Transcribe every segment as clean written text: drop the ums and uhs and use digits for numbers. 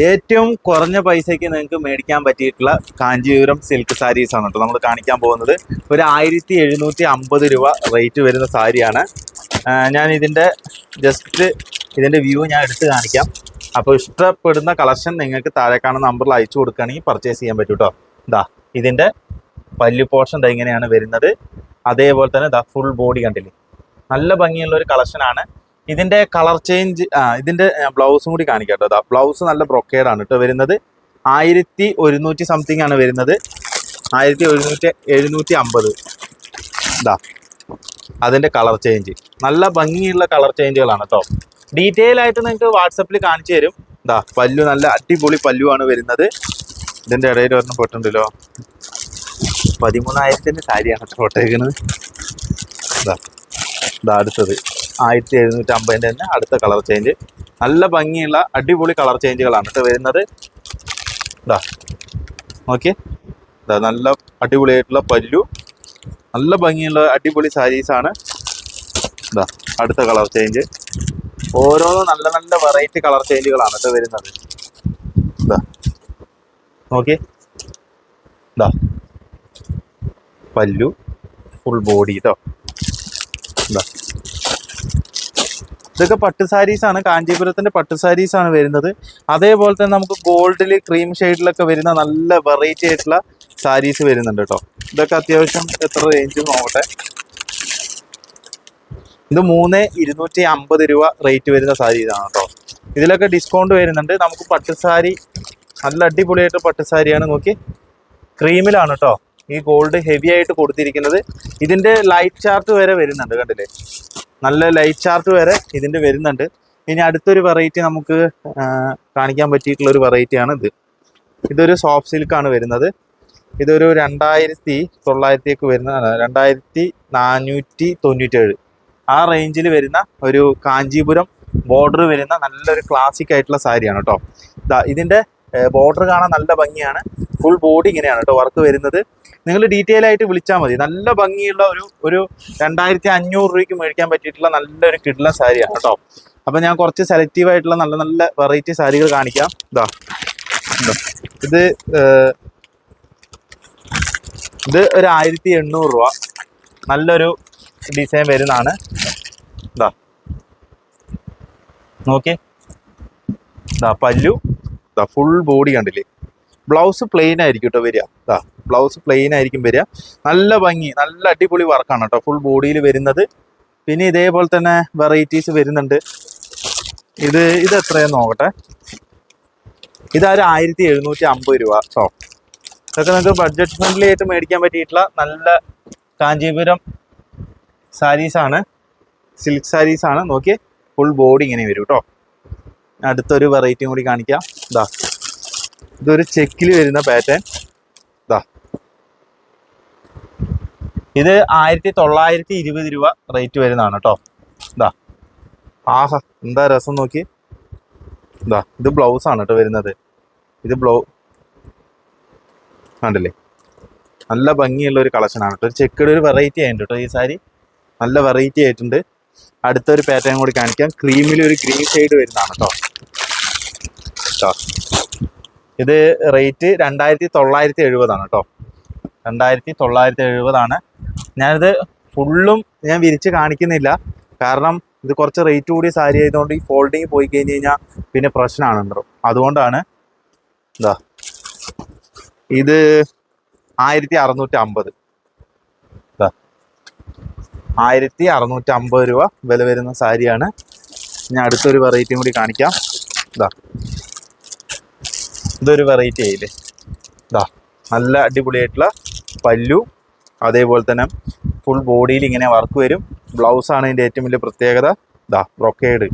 ഏറ്റവും കുറഞ്ഞ പൈസയ്ക്ക് നിങ്ങൾക്ക് മേടിക്കാൻ പറ്റിയിട്ടുള്ള കാഞ്ചീപുരം സിൽക്ക് സാരീസ് ആണ് കേട്ടോ നമ്മൾ കാണിക്കാൻ പോകുന്നത്. ഒരു 1750 രൂപ റേറ്റ് വരുന്ന സാരിയാണ്. ഞാൻ ഇതിൻ്റെ ഇതിൻ്റെ വ്യൂ ഞാൻ എടുത്ത് കാണിക്കാം. അപ്പോൾ ഇഷ്ടപ്പെടുന്ന കളക്ഷൻ നിങ്ങൾക്ക് താഴെ കാണുന്ന നമ്പറിൽ അയച്ചു കൊടുക്കുകയാണെങ്കിൽ പർച്ചേസ് ചെയ്യാൻ പറ്റും കേട്ടോ. ഇതിൻ്റെ പല്ലു പോർഷൻ ഇങ്ങനെയാണ് വരുന്നത്. അതേപോലെ തന്നെ ഫുൾ ബോഡി കണ്ടില്ലേ, നല്ല ഭംഗിയുള്ള ഒരു കളക്ഷനാണ്. ഇതിൻ്റെ കളർ ചേഞ്ച് ഇതിൻ്റെ ബ്ലൗസും കൂടി കാണിക്കാം കേട്ടോ. ബ്ലൗസ് നല്ല ബ്രൊക്കേഡാണ് കേട്ടോ വരുന്നത്. 1100 സംതിങ് ആണ് വരുന്നത്. 1750 അതിൻ്റെ കളർ ചേഞ്ച് നല്ല ഭംഗിയുള്ള കളർ ചേഞ്ചുകളാണ് കേട്ടോ. ഡീറ്റെയിൽ ആയിട്ട് നിങ്ങൾക്ക് വാട്സപ്പിൽ കാണിച്ചു തരും. പല്ലു നല്ല അടിപൊളി പല്ലുവാണ് വരുന്നത്. ഇതിൻ്റെ ഇടയിൽ ഒരെണ്ണം പൊട്ടുണ്ടല്ലോ, 13,000 സാരിയാണ് പൊട്ടേക്കുന്നത്. അടുത്തത് 1750 തന്നെ അടുത്ത കളർ ചേഞ്ച്. നല്ല ഭംഗിയുള്ള അടിപൊളി കളർ ചേഞ്ചുകളാണ് കേട്ടോ വരുന്നത്. ഓക്കെ, നല്ല അടിപൊളിയായിട്ടുള്ള പല്ലു, നല്ല ഭംഗിയുള്ള അടിപൊളി സാരീസാണ്. അടുത്ത കളർ ചേഞ്ച്. ഓരോന്നും നല്ല നല്ല വെറൈറ്റി കളർ ചേഞ്ചുകളാണ് കേട്ടോ വരുന്നത്. ഓക്കെ, പല്ലു ഫുൾ ബോഡി കേട്ടോ. ഇതൊക്കെ പട്ട് സാരീസാണ്, കാഞ്ചീപുരത്തിൻ്റെ പട്ട് സാരീസാണ് വരുന്നത്. അതേപോലെ തന്നെ നമുക്ക് ഗോൾഡിൽ ക്രീം ഷെയ്ഡിലൊക്കെ വരുന്ന നല്ല വെറൈറ്റി ആയിട്ടുള്ള സാരീസ് വരുന്നുണ്ട് കേട്ടോ. ഇതൊക്കെ അത്യാവശ്യം എത്ര റേഞ്ച് നോക്കട്ടെ. ഇത് 3,250 രൂപ റേറ്റ് വരുന്ന സാരീസാണ് കേട്ടോ. ഇതിലൊക്കെ ഡിസ്കൗണ്ട് വരുന്നുണ്ട്. നമുക്ക് പട്ട് സാരി നല്ല അടിപൊളിയായിട്ട് പട്ട് സാരിയാണ്. നോക്കി, ക്രീമിലാണ് കേട്ടോ ഈ ഗോൾഡ് ഹെവി ആയിട്ട് കൊടുത്തിരിക്കുന്നത്. ഇതിൻ്റെ ലൈറ്റ് ചാർട്ട് വരെ വരുന്നുണ്ട്, കണ്ടില്ലേ, നല്ല ലൈറ്റ് ചാർട്ട് വരെ ഇതിൻ്റെ വരുന്നുണ്ട്. ഇനി അടുത്തൊരു വെറൈറ്റി നമുക്ക് കാണിക്കാൻ പറ്റിയിട്ടുള്ളൊരു വെറൈറ്റിയാണ് ഇത്. ഇതൊരു സോഫ്റ്റ് സിൽക്കാണ് വരുന്നത്. ഇതൊരു 2,900 വരുന്ന 2,497 ആ റേഞ്ചിൽ വരുന്ന ഒരു കാഞ്ചീപുരം ബോർഡർ വരുന്ന നല്ലൊരു ക്ലാസിക് ആയിട്ടുള്ള സാരിയാണ് കേട്ടോ. ഇതിൻ്റെ ബോർഡർ കാണാൻ നല്ല ഭംഗിയാണ്. ഫുൾ ബോഡി ഇങ്ങനെയാണ് കേട്ടോ വർക്ക് വരുന്നത്. നിങ്ങൾ ഡീറ്റെയിൽ ആയിട്ട് വിളിച്ചാൽ മതി. നല്ല ഭംഗിയുള്ള ഒരു 2,500 രൂപയ്ക്ക് മേടിക്കാൻ പറ്റിയിട്ടുള്ള നല്ലൊരു കിഡ്ലൻ സാരിയാണ് കേട്ടോ. അപ്പം ഞാൻ കുറച്ച് സെലക്റ്റീവ് ആയിട്ടുള്ള നല്ല നല്ല വെറൈറ്റി സാരികൾ കാണിക്കാം. ഇത് ഒരു 1,800 രൂപ നല്ലൊരു ഡിസൈൻ വരുന്നതാണ്. നോക്കി, പല്ലു ഫുൾ ബോഡി കണ്ടില്ലേ. ബ്ലൗസ് പ്ലെയിൻ ആയിരിക്കും കേട്ടോ വരിക. ബ്ലൗസ് പ്ലെയിൻ ആയിരിക്കും വരിക. നല്ല ഭംഗി, നല്ല അടിപൊളി വർക്കാണ് കേട്ടോ ഫുൾ ബോഡിയിൽ വരുന്നത്. പിന്നെ ഇതേപോലെ തന്നെ വെറൈറ്റീസ് വരുന്നുണ്ട്. ഇത് എത്രയാന്ന് നോക്കട്ടെ. ഇതൊരു 1,750 രൂപ കേട്ടോ. ഇതൊക്കെ നിങ്ങൾക്ക് ബഡ്ജറ്റ് ഫ്രണ്ട്ലി ആയിട്ട് മേടിക്കാൻ പറ്റിയിട്ടുള്ള നല്ല കാഞ്ചീപുരം സാരീസാണ്, സിൽക്ക് സാരീസാണ്. നോക്കിയേ, ഫുൾ ബോഡി ഇങ്ങനെ വരും കേട്ടോ. അടുത്തൊരു വെറൈറ്റിയും കൂടി കാണിക്കാം. ഇതൊരു ചെക്കിൽ വരുന്ന പാറ്റേൺ. ഇത് 1,920 രൂപ റേറ്റ് വരുന്നതാണ് കേട്ടോ. ആഹാ, എന്താ രസം നോക്കി. ഇത് ബ്ലൗസാണ് കേട്ടോ വരുന്നത്. ഇത് കണ്ടില്ലേ, നല്ല ഭംഗിയുള്ള ഒരു കളക്ഷനാണ് കേട്ടോ. ഒരു ചെക്കിയുടെ ഒരു വെറൈറ്റി ആയിട്ടുണ്ട് കേട്ടോ ഈ സാരി, നല്ല വെറൈറ്റി ആയിട്ടുണ്ട്. അടുത്തൊരു പാറ്റേൺ കൂടി കാണിക്കാം. ക്രീമിൽ ഒരു ഗ്രീൻ ഷെയ്ഡ് വരുന്നതാണ് കേട്ടോ. ഇത് റേറ്റ് 2,970 കേട്ടോ. 2,970. ഞാനിത് ഫുള്ളും ഞാൻ വിരിച്ച് കാണിക്കുന്നില്ല, കാരണം ഇത് കുറച്ച് റേറ്റ് കൂടിയ സാരി ആയതുകൊണ്ട് ഈ ഫോൾഡിങ് പോയി കഴിഞ്ഞ് കഴിഞ്ഞാൽ പിന്നെ പ്രശ്നമാണല്ലോ. അതുകൊണ്ടാണ്. ഇത് 1,650. 1,650 രൂപ വില വരുന്ന സാരിയാണ്. ഞാൻ അടുത്തൊരു വെറൈറ്റിയും കൂടി കാണിക്കാം. ഇതൊരു വെറൈറ്റി ആയില്ലേ. നല്ല അടിപൊളിയായിട്ടുള്ള പല്ലു, അതേപോലെ തന്നെ ഫുൾ ബോഡിയിൽ ഇങ്ങനെ വർക്ക് വരും. ബ്ലൗസാണ് ഇതിൻ്റെ ഏറ്റവും വലിയ പ്രത്യേകത. ബ്രൊക്കേഡ്,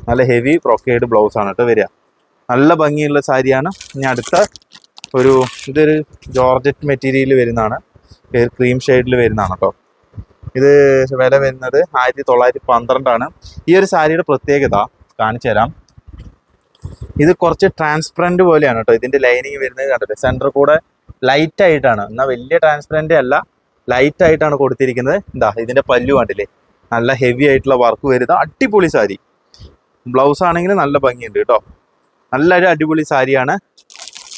നല്ല ഹെവി ബ്രൊക്കേഡ് ബ്ലൗസാണ് കേട്ടോ വരിക. നല്ല ഭംഗിയുള്ള സാരിയാണ്. ഇനി അടുത്ത ഇതൊരു ജോർജറ്റ് മെറ്റീരിയൽ വരുന്നതാണ്, ക്രീം ഷെയ്ഡിൽ വരുന്നതാണ് കേട്ടോ. ഇത് വില വരുന്നത് 1,912 ഈ ഒരു സാരിയുടെ പ്രത്യേകത കാണിച്ചു തരാം. ഇത് കുറച്ച് ട്രാൻസ്പെറൻറ്റ് പോലെയാണ് കേട്ടോ ഇതിൻ്റെ ലൈനിങ് വരുന്നത്. കണ്ടില്ലേ, സെൻറ്റർ കൂടെ ലൈറ്റ് ആയിട്ടാണ്, എന്നാൽ വലിയ ട്രാൻസ്പെറൻറ്റ് അല്ല, ലൈറ്റ് ആയിട്ടാണ് കൊടുത്തിരിക്കുന്നത്. ഇതിൻ്റെ പല്ലു കണ്ടില്ലേ, നല്ല ഹെവി ആയിട്ടുള്ള വർക്ക് വരുന്ന അടിപൊളി സാരി. ബ്ലൗസ് ആണെങ്കിൽ നല്ല ഭംഗിയുണ്ട് കേട്ടോ. നല്ലൊരു അടിപൊളി സാരിയാണ്.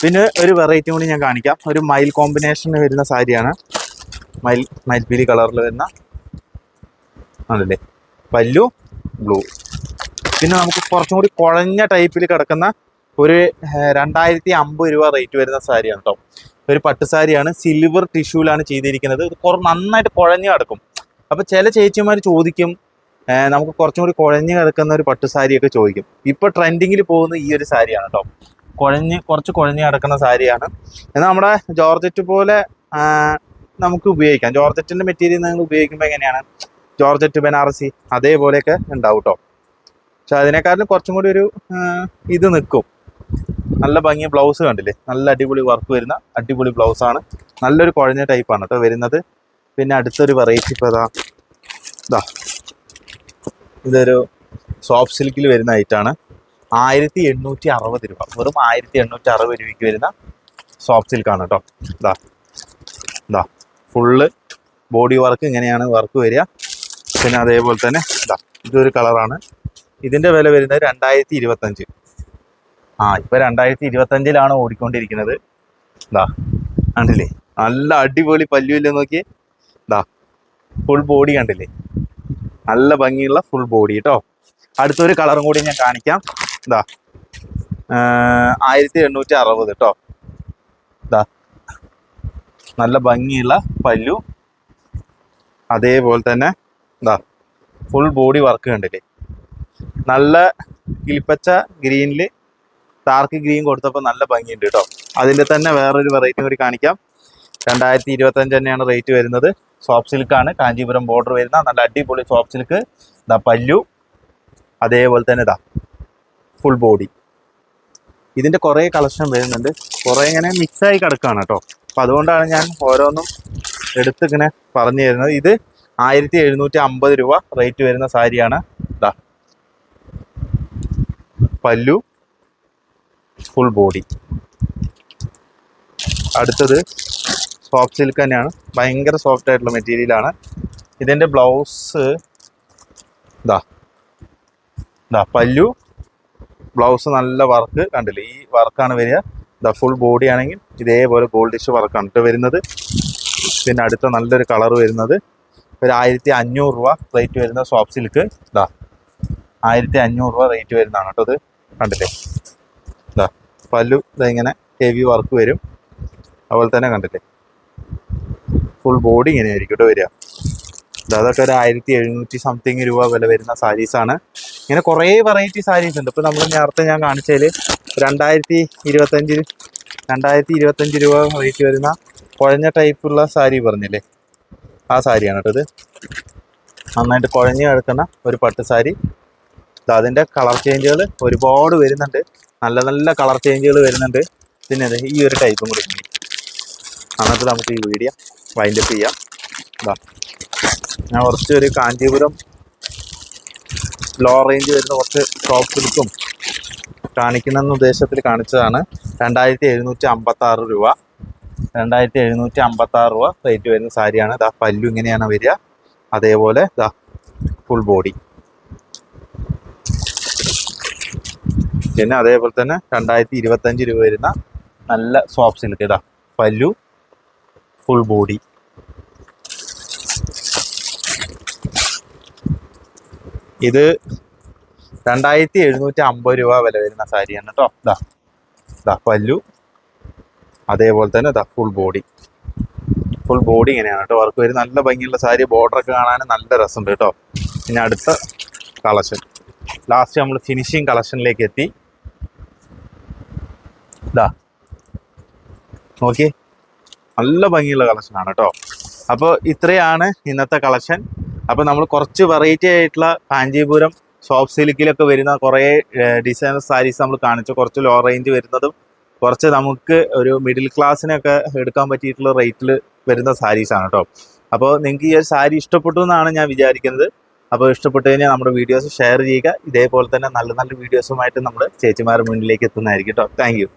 പിന്നെ ഒരു വെറൈറ്റി കൂടി ഞാൻ കാണിക്കാം. ഒരു മയിൽ കോമ്പിനേഷന് വരുന്ന സാരിയാണ്. മയിൽപ്പീലി കളറിൽ വരുന്ന ആണല്ലേ, പല്ലു ബ്ലൂ. പിന്നെ നമുക്ക് കുറച്ചും കൂടി കുഴഞ്ഞ ടൈപ്പിൽ കിടക്കുന്ന ഒരു 2050 രൂപ റേറ്റ് വരുന്ന സാരിയാണ് കേട്ടോ. ഒരു പട്ട് സാരിയാണ്, സിൽവർ ടിഷ്യൂലാണ് ചെയ്തിരിക്കുന്നത്. ഇത് നന്നായിട്ട് കുഴഞ്ഞ് കിടക്കും. അപ്പോൾ ചില ചേച്ചിമാർ ചോദിക്കും, നമുക്ക് കുറച്ചും കൂടി കുഴഞ്ഞ് കിടക്കുന്ന ഒരു പട്ട് സാരിയൊക്കെ ചോദിക്കും. ഇപ്പോൾ ട്രെൻഡിങ്ങിൽ പോകുന്ന ഈ ഒരു സാരിയാണ് കേട്ടോ. കുറച്ച് കുഴഞ്ഞ് കിടക്കുന്ന സാരിയാണ്. എന്നാൽ നമ്മുടെ ജോർജറ്റ് പോലെ നമുക്ക് ഉപയോഗിക്കാം. ജോർജറ്റിൻ്റെ മെറ്റീരിയൽ നിങ്ങൾ ഉപയോഗിക്കുമ്പോൾ എങ്ങനെയാണ്, ജോർജറ്റ് ബനാറസി അതേപോലെയൊക്കെ ഉണ്ടാവും കേട്ടോ. പക്ഷെ അതിനേക്കാളും കുറച്ചും കൂടി ഒരു ഇത് നിൽക്കും. നല്ല ഭംഗി. ബ്ലൗസ് കണ്ടില്ലേ, നല്ല അടിപൊളി വർക്ക് വരുന്ന അടിപൊളി ബ്ലൗസാണ്. നല്ലൊരു കുഴഞ്ഞ ടൈപ്പാണ് കേട്ടോ വരുന്നത്. പിന്നെ അടുത്തൊരു വെറൈറ്റി ഇപ്പോൾ ഇതാ ഇതൊരു സോഫ്റ്റ് സിൽക്കിൽ വരുന്ന ഐറ്റാണ്. 1860 രൂപ, വെറും 1860 രൂപയ്ക്ക് വരുന്ന സോഫ്റ്റ് സിൽക്കാണ് കേട്ടോ. ഇതാ ഫുള്ള് ബോഡി വർക്ക് ഇങ്ങനെയാണ് വർക്ക് വരിക. പിന്നെ അതേപോലെ തന്നെ ഇതൊരു കളറാണ്. ഇതിൻ്റെ വില വരുന്നത് 2025. ഇപ്പോൾ 2025 ഓടിക്കൊണ്ടിരിക്കുന്നത്. കണ്ടില്ലേ, നല്ല അടിപൊളി പല്ലുവില്ല നോക്കിയേ. ഫുൾ ബോഡി കണ്ടില്ലേ, നല്ല ഭംഗിയുള്ള ഫുൾ ബോഡി കേട്ടോ. അടുത്തൊരു കളറും കൂടി ഞാൻ കാണിക്കാം. 1860 കേട്ടോ. നല്ല ഭംഗിയുള്ള പല്ലു, അതേപോലെ തന്നെ ഫുൾ ബോഡി വർക്ക് കണ്ടില്ലേ. നല്ല കിളിപ്പച്ച ഗ്രീനിൽ ഡാർക്ക് ഗ്രീൻ കൊടുത്തപ്പോൾ നല്ല ഭംഗിയുണ്ട് കേട്ടോ. അതിൻ്റെ തന്നെ വേറൊരു വെറൈറ്റി കൂടി കാണിക്കാം. 2025 തന്നെയാണ് റേറ്റ് വരുന്നത്. സോഫ്റ്റ് സിൽക്കാണ്, കാഞ്ചീപുരം ബോർഡർ വരുന്ന നല്ല അടിപൊളി സോഫ്റ്റ് സിൽക്ക്. പല്ലു, അതേപോലെ തന്നെ ഫുൾ ബോഡി. ഇതിൻ്റെ കുറേ കളക്ഷൻ വരുന്നുണ്ട്. കുറേ ഇങ്ങനെ മിക്സായി കിടക്കുകയാണ് കേട്ടോ. അപ്പോൾ അതുകൊണ്ടാണ് ഞാൻ ഓരോന്നും എടുത്തിങ്ങനെ പറഞ്ഞു തരുന്നത്. ഇത് 1750 രൂപ റേറ്റ് വരുന്ന സാരിയാണ്. പല്ലു, ഫുൾ ബോഡി. അടുത്തത് സോഫ്റ്റ് സിൽക്ക് തന്നെയാണ്, ഭയങ്കര സോഫ്റ്റ് ആയിട്ടുള്ള മെറ്റീരിയലാണ്. ഇതിൻ്റെ ബ്ലൗസ് പല്ലു, ബ്ലൗസ് നല്ല വർക്ക് കണ്ടില്ലേ, ഈ വർക്കാണ് വരിക. ഫുൾ ബോഡി ആണെങ്കിൽ ഇതേപോലെ ഗോൾഡിഷ് വർക്കാണ് കേട്ടോ വരുന്നത്. പിന്നെ അടുത്ത നല്ലൊരു കളർ വരുന്നത് ഒരു 1500 രൂപ റേറ്റ് വരുന്ന സോഫ്റ്റ് സിൽക്ക്. 1500 രൂപ റേറ്റ് വരുന്നതാണ് കേട്ടോ. ഇത് കണ്ടില്ലേ, പല്ലു ഇങ്ങനെ ഹെവി വർക്ക് വരും. അതുപോലെ തന്നെ കണ്ടില്ലേ ഫുൾ ബോഡി ഇങ്ങനെയായിരിക്കും കേട്ടോ വരിക. അതൊക്കെ ഒരു 1700 സംതിങ് രൂപ വില വരുന്ന സാരീസാണ്. ഇങ്ങനെ കുറേ വെറൈറ്റി സാരീസ് ഉണ്ട്. ഇപ്പോൾ നമ്മൾ നേരത്തെ ഞാൻ കാണിച്ചതിൽ 2025 രൂപ റേറ്റ് വരുന്ന കുഴഞ്ഞ ടൈപ്പുള്ള സാരി പറഞ്ഞില്ലേ, ആ സാരിയാണ് കേട്ടോ ഇത്. നന്നായിട്ട് കുഴഞ്ഞ് കിടക്കുന്ന ഒരു പട്ട് സാരി. അതിൻ്റെ കളർ ചേഞ്ചുകൾ ഒരുപാട് വരുന്നുണ്ട്, നല്ല നല്ല കളർ ചേഞ്ചുകൾ വരുന്നുണ്ട്. പിന്നെ ഈ ഒരു ടൈപ്പും കൂടി. എന്നിട്ട് നമുക്ക് ഈ വീഡിയോ വൈൻഡപ്പ് ചെയ്യാം. ഞാൻ കുറച്ചൊരു കാഞ്ചീപുരം ലോ റേഞ്ച് വരുന്ന കുറച്ച് സോഫ്റ്റ് സിൽക്കും കാണിക്കുന്ന ഉദ്ദേശത്തിൽ കാണിച്ചതാണ്. 2756 രൂപ, 2756 രൂപ റേറ്റ് വരുന്ന സാരിയാണ്. പല്ലു ഇങ്ങനെയാണ് വരിക, അതേപോലെ ഫുൾ ബോഡി. പിന്നെ അതേപോലെ തന്നെ 2025 രൂപ വരുന്ന നല്ല സോഫ്റ്റ് സിൽക്ക്. പല്ലു, ഫുൾ ബോഡി. ഇത് 2750 രൂപ വില വരുന്ന സാരിയാണ് കേട്ടോ. പല്ലു, അതേപോലെ തന്നെ ഫുൾ ബോഡി. ഫുൾ ബോഡി ഇങ്ങനെയാണ് കേട്ടോ വർക്ക് വരും. നല്ല ഭംഗിയുള്ള സാരി, ബോർഡറൊക്കെ കാണാൻ നല്ല രസമുണ്ട് കേട്ടോ. പിന്നെ അടുത്ത കളക്ഷൻ, ലാസ്റ്റ് നമ്മൾ ഫിനിഷിങ് കളക്ഷനിലേക്ക് എത്തി. നോക്കി, നല്ല ഭംഗിയുള്ള കളക്ഷനാണ് കേട്ടോ. അപ്പോൾ ഇത്രയാണ് ഇന്നത്തെ കളക്ഷൻ. അപ്പോൾ നമ്മൾ കുറച്ച് വെറൈറ്റി ആയിട്ടുള്ള കാഞ്ചീപുരം സോഫ്റ്റ് സിൽക്കിലൊക്കെ വരുന്ന കുറേ ഡിസൈനർ സാരീസ് നമ്മൾ കാണിച്ചു. കുറച്ച് ലോ റേഞ്ച് വരുന്നതും കുറച്ച് നമുക്ക് ഒരു മിഡിൽ ക്ലാസ്സിനൊക്കെ എടുക്കാൻ പറ്റിയിട്ടുള്ള റേറ്റിൽ വരുന്ന സാരീസാണ് കേട്ടോ. അപ്പോൾ നിങ്ങൾക്ക് ഈ ഒരു സാരി ഇഷ്ടപ്പെട്ടു എന്നാണ് ഞാൻ വിചാരിക്കുന്നത്. അപ്പോൾ ഇഷ്ടപ്പെട്ടു കഴിഞ്ഞാൽ നമ്മുടെ വീഡിയോസ് ഷെയർ ചെയ്യുക. ഇതേപോലെ തന്നെ നല്ല നല്ല വീഡിയോസുമായിട്ട് നമ്മൾ ചേച്ചിമാരുടെ മുന്നിലേക്ക് എത്തുന്നതായിരിക്കും കേട്ടോ. Thank you.